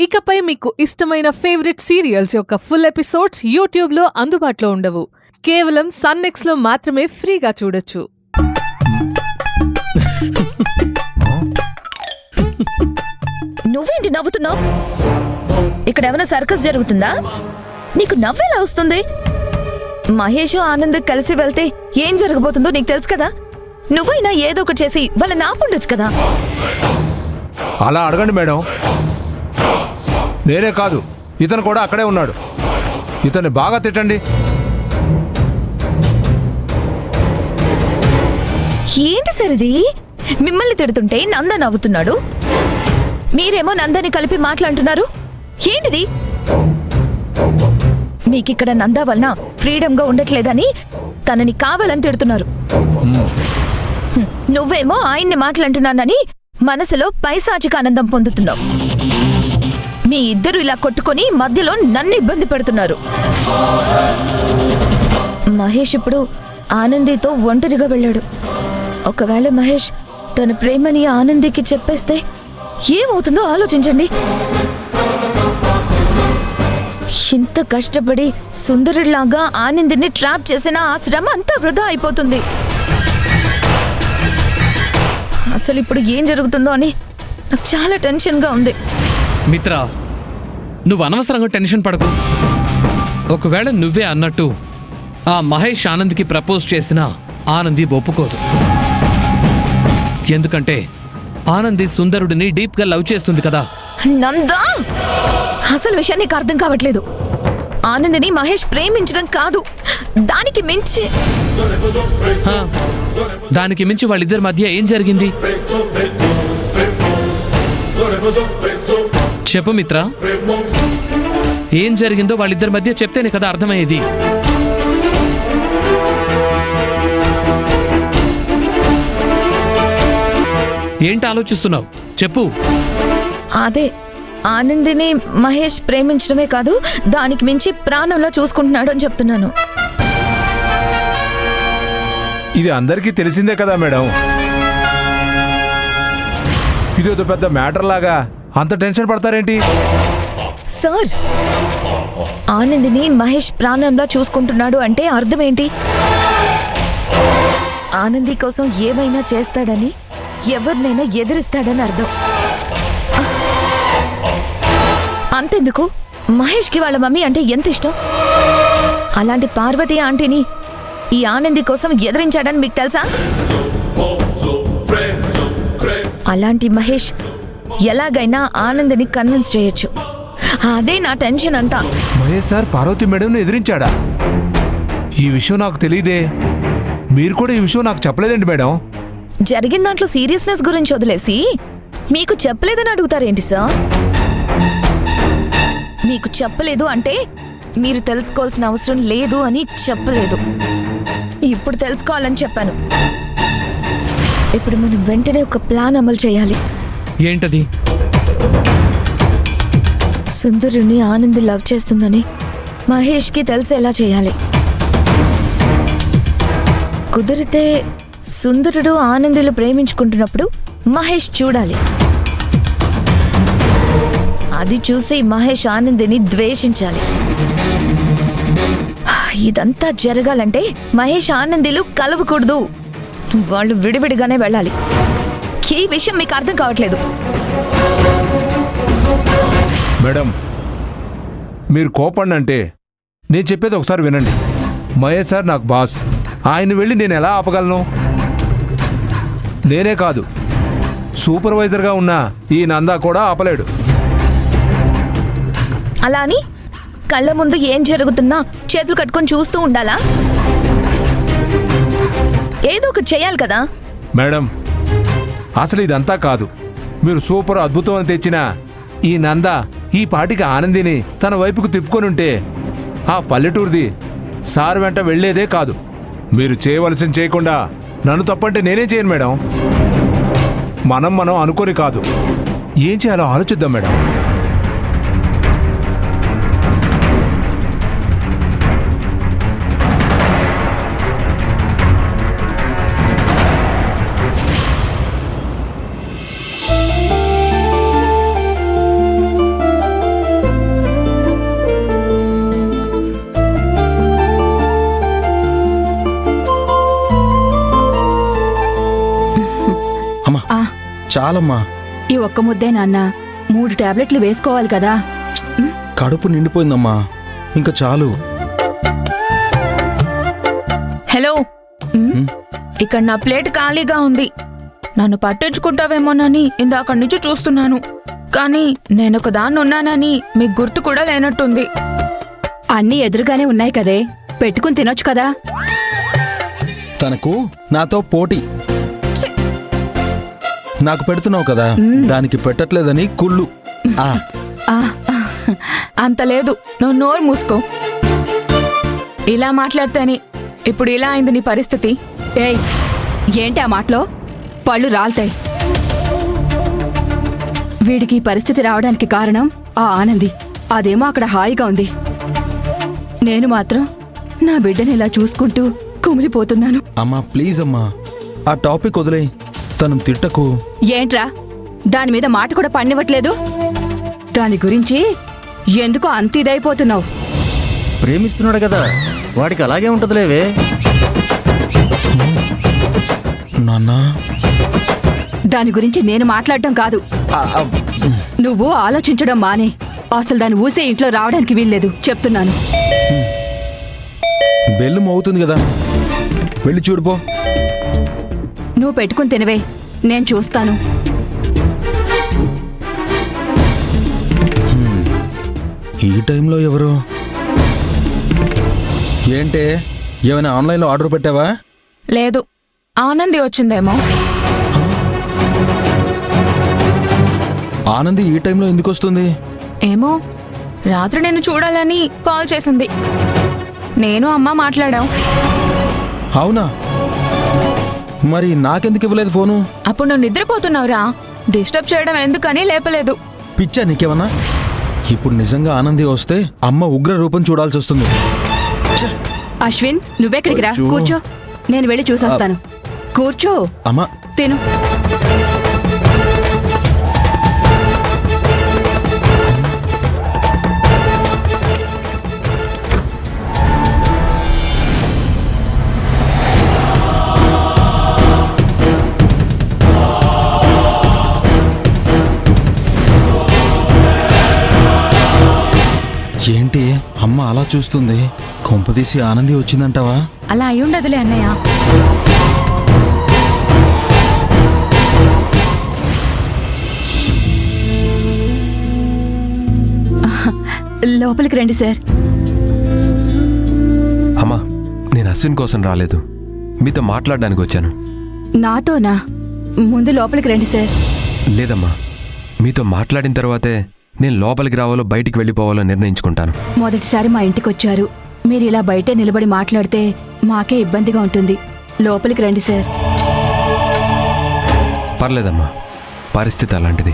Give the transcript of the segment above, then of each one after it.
ఇకపై మీకు ఇష్టమైన ఫేవరెట్ సీరియల్స్ యొక్క ఫుల్ ఎపిసోడ్స్ యూట్యూబ్లో అందుబాటులో ఉండవు. కేవలం సన్నెక్స్లో మాత్రమే ఫ్రీగా చూడొచ్చు. నువ్వేంటి నవ్వుతున్నావు? ఇక్కడ ఏమైనా సర్కస్ జరుగుతుందా? నీకు నవ్వేలా వస్తుంది? మహేష్ ఆనంద్ కలిసి వెళ్తే ఏం జరగబోతుందో నీకు తెలుసు కదా. నువ్వైనా ఏదో ఒకటి చేసి వాళ్ళని ఆపుండొచ్చు కదా. అలా అడగండి మేడం. నేనే కాదు, ఇతను కూడా అక్కడే ఉన్నాడు. ఇతన్ని బాగా తిట్టండి. ఏంటి సరిది? మిమ్మల్ని తిడుతుంటే నంద నవ్వుతున్నాడు, మీరేమో నందని కలిపి మాట్లాడుతున్నారు. ఏంటిది? మీకిక్కడ నంద వలన ఫ్రీడమ్గా ఉండట్లేదని తనని కావాలని తిడుతున్నారు. నువ్వేమో ఆయన్ని మాట్లాడుతున్నానని మనసులో పైశాచిక ఆనందం పొందుతున్నావు. మీ ఇద్దరు ఇలా కొట్టుకొని మధ్యలో నన్ను ఇబ్బంది పెడుతున్నారు. మహేష్ ఇప్పుడు ఆనందితో ఒంటరిగా వెళ్ళాడు. ఒకవేళ మహేష్ తన ప్రేమని ఆనందికి చెప్పేస్తే ఏమవుతుందో ఆలోచించండి. ఇంత కష్టపడి సుందరుడిలాగా ఆనందిని ట్రాప్ చేసిన ఆ శ్రమ అంతా వృధా అయిపోతుంది. అసలు ఇప్పుడు ఏం జరుగుతుందో అని నాకు చాలా టెన్షన్గా ఉంది. మిత్రా, నువ్వు అనవసరంగా టెన్షన్ పడకు. ఒకవేళ నువ్వే అన్నట్టు ఆ మహేష్ ఆనంద్కి ప్రపోజ్ చేసినా ఆనంది ఒప్పుకోదు. ఎందుకంటే ఆనంది సుందరుడిని డీప్గా లవ్ చేస్తుంది కదా. నందా, అసలు విషయం నీకు అర్థం కావట్లేదు. ఆనందిని మహేష్ ప్రేమించడం కాదు, దానికి మించి వాళ్ళిద్దరి మధ్య ఏం జరిగింది చెప్పు మిత్రా. ఏం జరిగిందో వాళ్ళిద్దరి మధ్య చెప్తేనే కదా అర్థమయ్యేది. ఏంటి ఆలోచిస్తున్నావు? చెప్పు. అదే, ఆనందిని మహేష్ ప్రేమించడమే కాదు, దానికి మించి ప్రాణంలా చూసుకుంటున్నాడు అని చెప్తున్నాను. ఇది అందరికీ తెలిసిందే కదా మేడం. ఇదేదో పెద్ద మ్యాటర్ లాగా అంత టెన్షన్ పడతారేంటి? సార్, ఆనందిని మహేష్ ప్రాణంలా చూసుకుంటున్నాడు అంటే అర్థం ఏంటి? ఆనంది కోసం ఏమైనా చేస్తాడని, ఎవరినైనా ఎదిరిస్తాడని అర్థం. అంతెందుకు, మహేష్కి వాళ్ళ మమ్మీ అంటే ఎంత ఇష్టం. అలాంటి పార్వతి ఆంటీని ఈ ఆనంది కోసం ఎదిరించాడని మీకు తెలుసా? అలాంటి మహేష్ ఎలాగైనా ఆనందిని కన్విన్స్ చేయొచ్చు. అదే నా టెన్షన్ అంతా. మహేష్ సార్ పార్వతి మేడంను ఎదిరించాడా? ఈ విషయం నాకు తెలియదే. మీరు కూడా ఈ విషయం నాకు చెప్పలేదండి మేడం. జరిగిన దాంట్లో సీరియస్నెస్ గురించి వదిలేసి మీకు చెప్పలేదని అడుగుతారేంటి సార్? మీకు చెప్పలేదు అంటే మీరు తెలుసుకోవాల్సిన అవసరం లేదు అని చెప్పలేదు. ఇప్పుడు తెలుసుకోవాలని చెప్పాను. ఇప్పుడు మనం వెంటనే ఒక ప్లాన్ అమలు చేయాలి. ఏంటది? సుందరుని ఆనంది లవ్ చేస్తుందని మహేష్కి తెలిసేలా చేయాలి. కుదిరితే సుందరుడు ఆనందులు ప్రేమించుకుంటున్నప్పుడు మహేష్ చూడాలి. అది చూసి మహేష్ ఆనందిని ద్వేషించాలి. ఇదంతా జరగాలంటే మహేష్ ఆనందిలు కలవకూడదు, వాళ్ళు విడివిడిగానే వెళ్ళాలి. ఈ విషయం మీకు అర్థం కావట్లేదు. మేడం, మీరు కోపండి నేను చెప్పేది ఒకసారి వినండి. మహేష్ సార్ నాకు బాస్. ఆయన వెళ్ళి నేను ఎలా ఆపగలను? నేనే కాదు, సూపర్వైజర్గా ఉన్న ఈ నందా కూడా ఆపలేడు. అలా అని కళ్ళ ముందు ఏం జరుగుతున్నా చేతులు కట్టుకొని చూస్తూ ఉండాలా? ఏదో ఒకటి చేయాలి కదా. మేడం, అసలు ఇదంతా కాదు. మీరు సూపర్ అద్భుతం అని తెచ్చిన ఈ నందా ఈ పాటికి ఆనందిని తన వైపుకు తిప్పుకొని ఉంటే ఆ పల్లెటూరిది సార్ వెంట వెళ్లేదే కాదు. మీరు చేయవలసింది చేయకుండా నన్ను తప్పంటే నేనే చేయను మేడం. మనం అనుకోని కాదు, ఏం చేయాలో ఆలోచిద్దాం మేడం. చాలమ్మా. ఈ ఒక్క ముద్దే నాన్న 3 టాబ్లెట్లు వేసుకోవాలి కదా. కడుపు నిండిపోయిందమ్మా, ఇంకా చాలు. హలో, ఇక్కడ నా ప్లేట్ ఖాళీగా ఉంది. నన్ను పట్టించుకుంటావేమోనని ఇందాక నుంచి చూస్తున్నాను, కానీ నేనొక దాన్ని ఉన్నానని మీకు గుర్తు కూడా లేనట్టుంది. అన్నీ ఎదురుగానే ఉన్నాయి కదే, పెట్టుకుని తినొచ్చు కదా. తనకు నాతో పోటీ. నాకు పెడుతున్నావు కదా, దానికి పెట్టట్లేదని కుళ్ళు. ఆ, ఆ, అంత లేదు, నువ్వు నోరు మూసుకో. ఇలా మాట్లాడితేనే ఇప్పుడు ఇలా అయింది నీ పరిస్థితి. ఏయ్, ఏంటి ఆ మాటలో? పళ్ళు రాల్తాయి. వీడికి ఈ పరిస్థితి రావడానికి కారణం ఆ ఆనంది. అదేమో అక్కడ హాయిగా ఉంది. నేను మాత్రం నా బిడ్డని ఇలా చూసుకుంటూ కుమిలిపోతున్నాను. అమ్మా ప్లీజ్ అమ్మా, ఆ టాపిక్ వదిలే. తను తిట్టకు. ఏంట్రా, దాని మీద మాట కూడా పన్నివ్వట్లేదు? దాని గురించి ఎందుకో అంత ఇదైపోతున్నావు? ప్రేమిస్తున్నాడు కదా, వాడికి అలాగే ఉంటదిలేవే. నాన్న, దాని గురించి నేను మాట్లాడటం కాదు, నువ్వు ఆలోచించడం మానే. అసలు దాని ఊసే ఇంట్లో రావడానికి వీల్లేదు చెప్తున్నాను. బెల్లు మోగుతుంది కదా, వెళ్ళి చూడుపో. నువ్వు పెట్టుకుని తినవే, నేను చూస్తాను. ఈ టైంలో ఎవరు? ఏంటే, ఏమైనా ఆన్లైన్లో ఆర్డర్ పెట్టావా? లేదు, ఆనంది వచ్చిందేమో. ఆనంది ఈ టైంలో ఎందుకు వస్తుంది? ఏమో, రాత్రి నేను చూడాలని కాల్ చేసింది. నేను అమ్మ మాట్లాడాం. అవునా? మరి నాకెందుకు ఇవ్వలేదు ఫోను? అప్పుడు నువ్వు నిద్రపోతున్నావురా, డిస్టర్బ్ చేయడం ఎందుకని లేపలేదు. పిచ్చా నీకేమన్నా? ఇప్పుడు నిజంగా ఆనంది వస్తే అమ్మ ఉగ్ర రూపం చూడాల్సి వస్తుంది. ఛే! అశ్విన్, నువ్వెక్కడికి రా, అయ్యో. కూర్చో. నేను వెళ్ళి చూసొస్తాను. కూర్చో, అమ్మా, తిను. ఏంటి అమ్మ అలా చూస్తుంది? కొంపదీసి ఆనంది వచ్చిందంటావా? అలా అయ్యుండదులే అన్నయ్య. లోపలికి రండి సార్. అమ్మా, నేను అశ్విన్ కోసం రాలేదు, మీతో మాట్లాడడానికి వచ్చాను. నాతోనా? ముందు లోపలికి రండి సార్. లేదమ్మా, మీతో మాట్లాడిన తర్వాతే నేను లోపలికి రావాలో బయటికి వెళ్ళిపోవాలో నిర్ణయించుకుంటాను. మొదటిసారి మా ఇంటికి వచ్చారు, మీరు ఇలా బయటే నిలబడి మాట్లాడితే మాకే ఇబ్బందిగా ఉంటుంది. లోపలికి రండి సార్. పర్లేదమ్మా, పరిస్థితి అలాంటిది.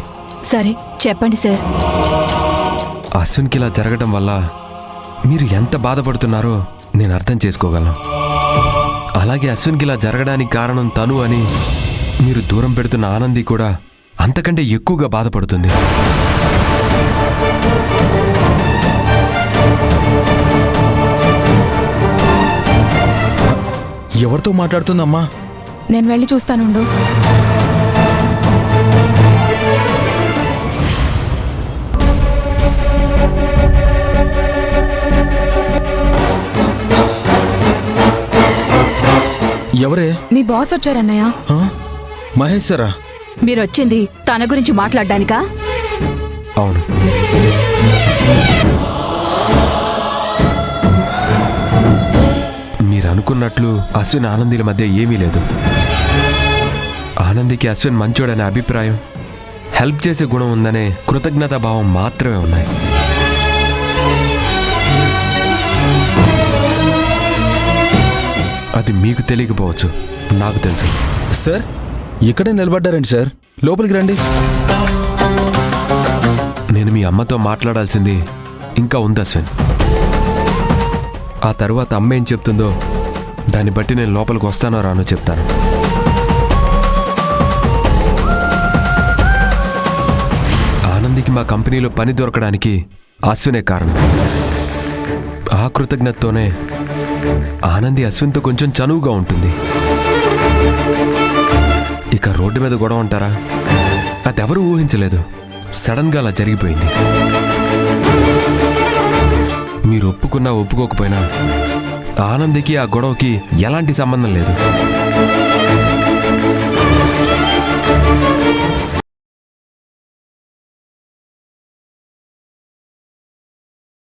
సరే చెప్పండి సార్. అశ్విన్కి ఇలా జరగడం వల్ల మీరు ఎంత బాధపడుతున్నారో నేను అర్థం చేసుకోగలను. అలాగే అశ్విన్కి ఇలా జరగడానికి కారణం తను అని మీరు దూరం పెడుతున్న ఆనంది కూడా అంతకంటే ఎక్కువగా బాధపడుతుంది. ఎవరితో మాట్లాడుతుందమ్మా? నేను వెళ్ళి చూస్తానుండు. ఎవరే? మీ బాస్ వచ్చారన్నయ్య. ఆ? మహేశ్వరా? మీరొచ్చింది తన గురించి మాట్లాడడానికా? అవును, మీరు అనుకున్నట్లు అశ్విన్ ఆనందిల మధ్య ఏమీ లేదు. ఆనందికి అశ్విన్ మంచోడనే అభిప్రాయం, హెల్ప్ చేసే గుణం ఉందనే కృతజ్ఞతా భావం మాత్రమే ఉన్నాయి. అది మీకు తెలియకపోవచ్చు, నాకు తెలుసు. సార్, ఇక్కడే నిలబడ్డారండి సార్, లోపలికి రండి. నేను మీ అమ్మతో మాట్లాడాల్సింది ఇంకా ఉంది అశ్విన్. ఆ తరువాత అమ్మ ఏం చెప్తుందో దాన్ని బట్టి నేను లోపలికి వస్తానో రానో చెప్తాను. ఆనందికి మా కంపెనీలో పని దొరకడానికి అశ్వినే కారణం. ఆ కృతజ్ఞతతోనే ఆనంది అశ్విన్తో కొంచెం చనువుగా ఉంటుంది. ఇక రోడ్డు మీద గొడవ అంటారా? అదెవరూ ఊహించలేదు. సడన్గా అలా జరిగిపోయింది. మీరు ఒప్పుకున్నా ఒప్పుకోకపోయినా ఆనందికి ఆ గొడవకి ఎలాంటి సంబంధం లేదు.